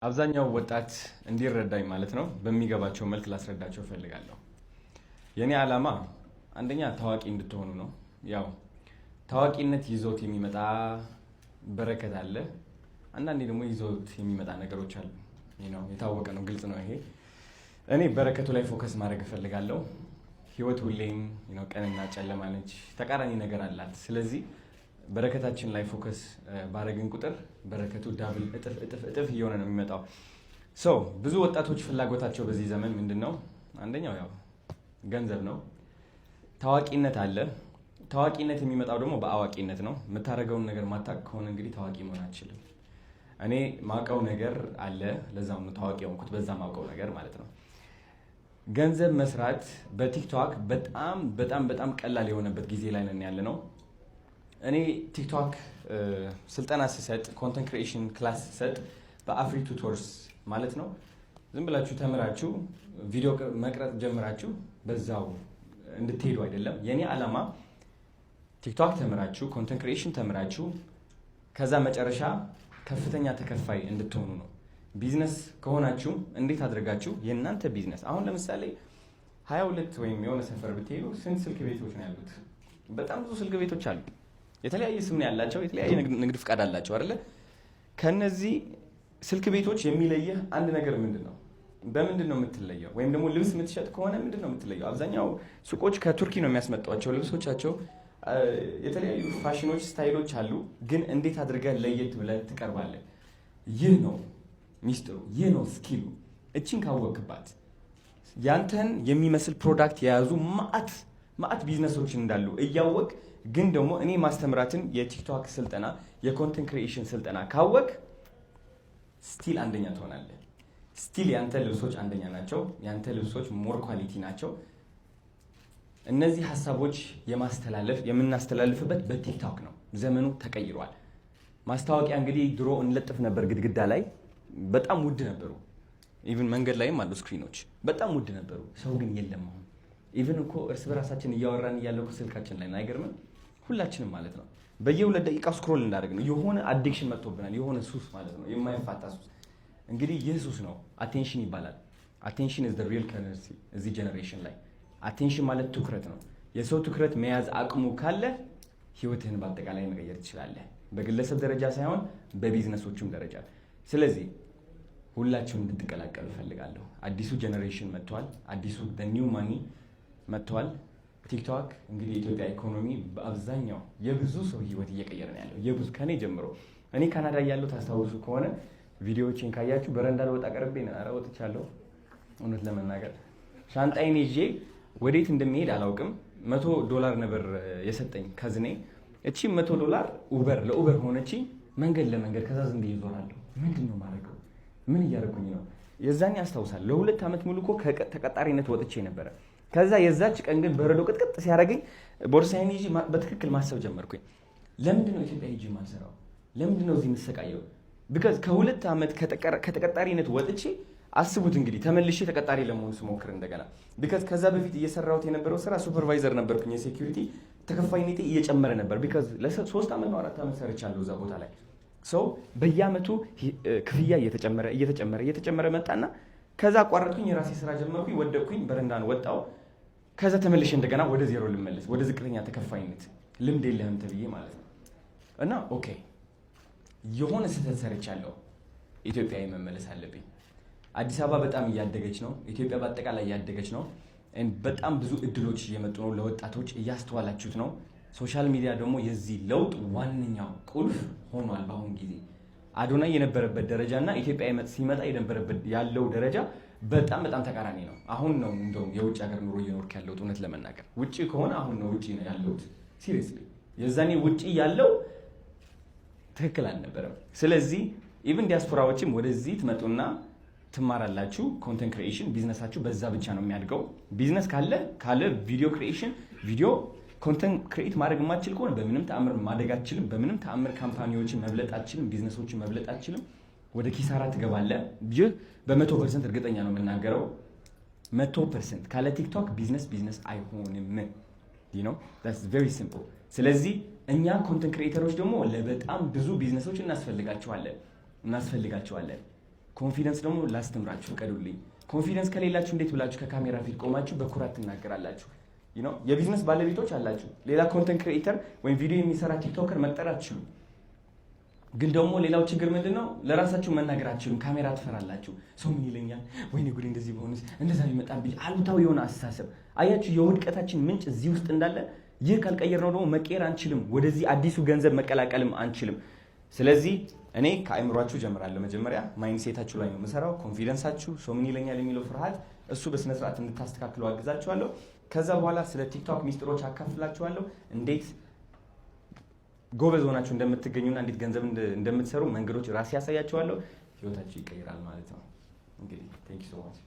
አብዛኛው ወጣት እንዲረዳኝ ማለት ነው በሚገባቸው መልክ ላስረዳቸው ፈልጋለሁ። የኔ ዓላማ አንደኛ ታዋቂ እንድትሆኑ ነው። ያው ታዋቂነት ይዞት የሚመጣ በረከት አለ። አንዳንዴ ደግሞ ይዞት የሚመጣ ነገሮች አሉ። የታወቀ ነው፣ ግልጽ ነው ይሄ። እኔ በረከቱ ላይ ፎከስ ማድረግ እፈልጋለሁ። ህይወት ሁሌም ቀንና ጨለማ ነች፣ ተቃራኒ ነገር አላት። ስለዚህ በረከታችን ላይ ፎከስ ባረግን ቁጥር በረከቱ ዳብል እጥፍ እየሆነ ነው የሚመጣው። ብዙ ወጣቶች ፍላጎታቸው በዚህ ዘመን ምንድነው? አንደኛው ያው ገንዘብ ነው። ታዋቂነት አለ። ታዋቂነት የሚመጣው ደግሞ በአዋቂነት ነው። የምታደርገውን ነገር ማታውቅ ከሆነ እንግዲህ ታዋቂ መሆን አትችልም። እኔ ማውቀው ነገር አለ፣ ለዛም ነው ታዋቂ የሆንኩት፣ በዛ ማውቀው ነገር ማለት ነው። ገንዘብ መስራት በቲክቶክ በጣም ቀላል የሆነበት ጊዜ ላይ ነን ያለ ነው። እኔ ቲክቶክ ስልጠና ስሰጥ፣ ኮንተንት ክሪኤሽን ክላስ ስሰጥ በአፍሪ ቱቶርስ ማለት ነው። ዝም ብላችሁ ተምራችሁ ቪዲዮ መቅረጽ ጀምራችሁ በዛው እንድትሄዱ አይደለም። የኔ ዓላማ ቲክቶክ ተምራችሁ ኮንተንት ክሪኤሽን ተምራችሁ ከዛ መጨረሻ ከፍተኛ ተከፋይ እንድትሆኑ ነው። ቢዝነስ ከሆናችሁ እንዴት አድርጋችሁ የእናንተ ቢዝነስ አሁን ለምሳሌ 22 ወይም የሆነ ሰፈር ብትሄዱ ስንት ስልክ ቤቶች ነው ያሉት? በጣም ብዙ ስልክ ቤቶች አሉ። የተለያየ ስም ነው ያላቸው፣ የተለያየ ንግድ ፍቃድ አላቸው አይደለ? ከነዚህ ስልክ ቤቶች የሚለየህ አንድ ነገር ምንድን ነው? በምንድን ነው የምትለየው? ወይም ደግሞ ልብስ የምትሸጥ ከሆነ ምንድን ነው የምትለየው? አብዛኛው ሱቆች ከቱርኪ ነው የሚያስመጧቸው ልብሶቻቸው። የተለያዩ ፋሽኖች፣ ስታይሎች አሉ። ግን እንዴት አድርገህ ለየት ብለህ ትቀርባለህ? ይህ ነው ሚስጥሩ፣ ይህ ነው ስኪሉ። እችን ካወቅባት ያንተን የሚመስል ፕሮዳክት የያዙ ማአት ቢዝነሶች እንዳሉ እያወቅ ግን ደግሞ እኔ ማስተምራትን የቲክቶክ ስልጠና የኮንተንት ክሪኤሽን ስልጠና ካወቅ ስቲል አንደኛ ትሆናለህ። ስቲል ያንተ ልብሶች አንደኛ ናቸው። ያንተ ልብሶች ሞር ኳሊቲ ናቸው። እነዚህ ሀሳቦች የምናስተላልፍበት በቲክቶክ ነው። ዘመኑ ተቀይሯል። ማስታወቂያ እንግዲህ ድሮ እንለጥፍ ነበር ግድግዳ ላይ፣ በጣም ውድ ነበሩ። ኢቭን መንገድ ላይም አሉ ስክሪኖች፣ በጣም ውድ ነበሩ። ሰው ግን የለም አሁን። ኢቭን እኮ እርስ በራሳችን እያወራን እያለው ስልካችን ላይ ነው። አይገርምም? ሁላችንም ማለት ነው በየ2 ደቂቃ ስክሮል እንዳደረግ ነው። የሆነ አዲክሽን መጥቶብናል፣ የሆነ ሱስ ማለት ነው፣ የማይፋታ ሱስ። እንግዲህ ይህ ሱስ ነው፣ አቴንሽን ይባላል። አቴንሽን ኢዝ ዘ ሪል ከረንሲ እዚህ ጀነሬሽን ላይ። አቴንሽን ማለት ትኩረት ነው። የሰው ትኩረት መያዝ አቅሙ ካለ ህይወትህን በአጠቃላይ መቀየር ትችላለህ፣ በግለሰብ ደረጃ ሳይሆን በቢዝነሶችም ደረጃ። ስለዚህ ሁላችሁም እንድትቀላቀሉ እፈልጋለሁ። አዲሱ ጀነሬሽን መጥቷል። አዲሱ ኒው ማኒ መጥቷል። ቲክቶክ እንግዲህ የኢትዮጵያ ኢኮኖሚ በአብዛኛው የብዙ ሰው ህይወት እየቀየረ ነው ያለው። የብዙ ከኔ ጀምሮ እኔ ካናዳ ያለው ታስታውሱ ከሆነ ቪዲዮዎችን ካያችሁ በረንዳ ለወጣ ቀርቤ ወጥቻለሁ። እውነት ለመናገር ሻንጣይን ይዤ ወዴት እንደሚሄድ አላውቅም። $100 ነበር የሰጠኝ ከዝኔ። እቺ $100 ለኡበር ሆነች። መንገድ ለመንገድ ከዛ ዝም ብዬ እዞራለሁ። ምንድን ነው ማድረገው? ምን እያደረኩኝ ነው? የዛኔ አስታውሳለሁ ለ2 ዓመት ሙሉ እኮ ተቀጣሪነት ወጥቼ ነበረ። ከዛ የዛች ቀን ግን በረዶ ቅጥቅጥ ሲያደርገኝ ቦርሳዬን ይዤ በትክክል ማሰብ ጀመርኩኝ። ለምንድን ነው ኢትዮጵያ ሂጂ ማልሰራው? ለምንድን ነው እዚህ የምሰቃየው? ቢካዝ ከ2 ዓመት ከተቀጣሪነት ወጥቼ አስቡት እንግዲህ ተመልሼ ተቀጣሪ ለመሆን ስሞክር እንደገና። ቢካዝ ከዛ በፊት እየሰራሁት የነበረው ስራ ሱፐርቫይዘር ነበርኩኝ። የሴኩሪቲ ተከፋይነቴ እየጨመረ ነበር። ቢካዝ ለ3 ዓመት ነው 4 ዓመት ሰርቻለሁ እዛ ቦታ ላይ። በየአመቱ ክፍያ እየተጨመረ መጣና ከዛ አቋረጥኩኝ። የራሴ ስራ ጀመርኩኝ፣ ወደቅኩኝ፣ በረንዳን ወጣው። ከዛ ተመልሼ እንደገና ወደ ዜሮ ልመለስ፣ ወደ ዝቅተኛ ተከፋይነት። ልምድ የለህም ተብዬ ማለት ነው። እና ኦኬ የሆነ ስህተት ሰርቻለሁ፣ ኢትዮጵያ መመለስ አለብኝ። አዲስ አበባ በጣም እያደገች ነው። ኢትዮጵያ በአጠቃላይ እያደገች ነው። በጣም ብዙ እድሎች እየመጡ ነው ለወጣቶች፣ እያስተዋላችሁት ነው። ሶሻል ሚዲያ ደግሞ የዚህ ለውጥ ዋነኛው ቁልፍ ሆኗል። በአሁን ጊዜ አዶናይ የነበረበት ደረጃ እና ኢትዮጵያ ሲመጣ የነበረበት ያለው ደረጃ በጣም ተቃራኒ ነው። አሁን ነው እንደውም የውጭ ሀገር ኑሮ እየኖርክ ያለሁት። እውነት ለመናገር ውጭ ከሆነ አሁን ነው ውጭ ነው ያለሁት። ሲሪየስሊ የዛኔ ውጭ ያለው ትክክል አልነበረም። ስለዚህ ኢቭን ዲያስፖራዎችም ወደዚህ ትመጡና ትማራላችሁ። ኮንተንት ክሪኤሽን ቢዝነሳችሁ በዛ ብቻ ነው የሚያድገው። ቢዝነስ ካለ ቪዲዮ ክሪኤሽን ኮንተንት ክሬት ማድረግ የማትችል ከሆነ በምንም ተአምር ማደግ አትችልም። በምንም ተአምር ካምፓኒዎችን መብለጥ አትችልም። ቢዝነሶችን መብለጥ አትችልም። ወደ ኪሳራ ትገባለህ። ይህ በ100% እርግጠኛ ነው የምናገረው። 100% ካለ ቲክቶክ ቢዝነስ አይሆንም። that's very simple። ስለዚህ እኛ ኮንተንት ክሬተሮች ደግሞ ለበጣም ብዙ ቢዝነሶች እናስፈልጋቸዋለን። ኮንፊደንስ ደግሞ ላስተምራችሁ ፍቀዱልኝ። ኮንፊደንስ ከሌላችሁ እንዴት ብላችሁ ከካሜራ ፊት ቆማችሁ በኩራት ትናገራላችሁ? የቢዝነስ ባለቤቶች አላችሁ። ሌላ ኮንተንት ክሪኤተር ወይም ቪዲዮ የሚሰራ ቲክቶከር መቅጠር አትችሉም። ግን ደግሞ ሌላው ችግር ምንድነው? ለራሳችሁ መናገር አትችሉም። ካሜራ ትፈራላችሁ። ሰው ምን ይለኛል፣ ወይኔ ጉዴ፣ እንደዚህ በሆነስ፣ እንደዛ ቢመጣብኝ፣ አሉታዊ የሆነ አስተሳሰብ። አያችሁ የውድቀታችን ምንጭ እዚህ ውስጥ እንዳለ። ይህ ካልቀየር ነው ደግሞ መቀየር አንችልም። ወደዚህ አዲሱ ገንዘብ መቀላቀልም አንችልም። ስለዚህ እኔ ከአእምሯችሁ ጀምራለሁ። መጀመሪያ ማይንድ ሴታችሁ ላይ ነው የምሰራው። ኮንፊደንሳችሁ፣ ሰው ምን ይለኛል የሚለው ፍርሃት፣ እሱ በስነ ስርዓት እንድታስተካክሉ አግዛችኋለሁ። ከዛ በኋላ ስለ ቲክቶክ ሚስጥሮች አካፍላችኋለሁ። እንዴት ጎበዝ ሆናችሁ እንደምትገኙና እንዴት ገንዘብ እንደምትሰሩ መንገዶች ራሴ ያሳያችኋለሁ። ህይወታችሁ ይቀይራል ማለት ነው። እንግዲህ ቴንክ ዩ ሶ ማች።